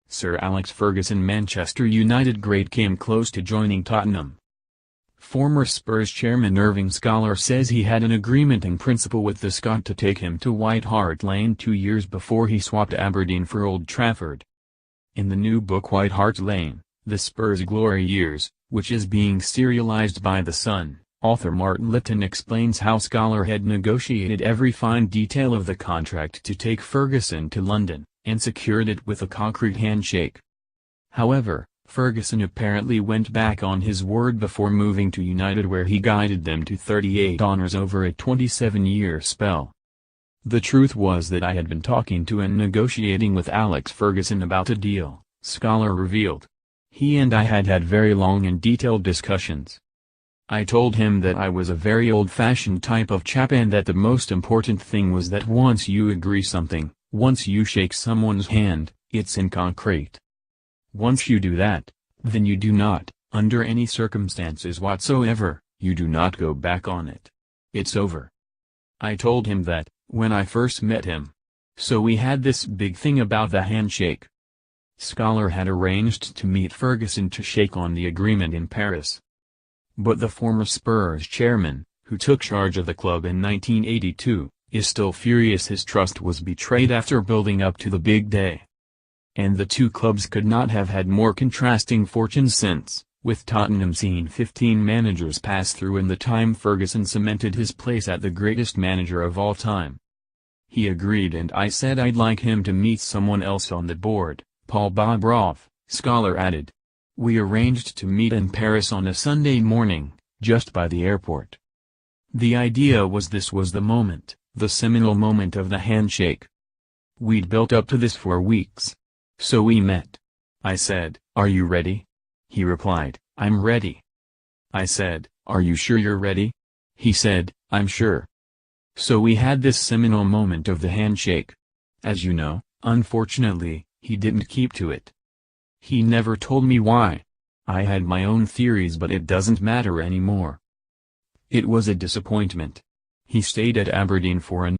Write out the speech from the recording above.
Sir Alex Ferguson Manchester United great came close to joining Tottenham. Former Spurs chairman Irving Scholar says he had an agreement in principle with the Scot to take him to White Hart Lane 2 years before he swapped Aberdeen for Old Trafford. In the new book White Hart Lane, The Spurs Glory Years, which is being serialized by The Sun, author Martin Lipton explains how Scholar had negotiated every fine detail of the contract to take Ferguson to London, and secured it with a concrete handshake. However, Ferguson apparently went back on his word before moving to United, where he guided them to 38 honours over a 27-year spell. The truth was that I had been talking to and negotiating with Alex Ferguson about a deal, Scholar revealed. He and I had had very long and detailed discussions. I told him that I was a very old-fashioned type of chap and that the most important thing was that once you agree something, once you shake someone's hand, it's in concrete. Once you do that, then you do not, under any circumstances whatsoever, you do not go back on it. It's over. I told him that, when I first met him. So we had this big thing about the handshake. Scholar had arranged to meet Ferguson to shake on the agreement in Paris. But the former Spurs chairman, who took charge of the club in 1982, is still furious his trust was betrayed after building up to the big day. And the two clubs could not have had more contrasting fortunes since, with Tottenham seeing 15 managers pass through in the time Ferguson cemented his place as the greatest manager of all time. He agreed and I said I'd like him to meet someone else on the board, Paul Bobroff, Scholar added. We arranged to meet in Paris on a Sunday morning, just by the airport. The idea was this was the moment, the seminal moment of the handshake. We'd built up to this for weeks. So we met. I said, "Are you ready?" He replied, "I'm ready." I said, "Are you sure you're ready?" He said, "I'm sure." So we had this seminal moment of the handshake. As you know, unfortunately, he didn't keep to it. He never told me why. I had my own theories, but it doesn't matter anymore. It was a disappointment. He stayed at Aberdeen for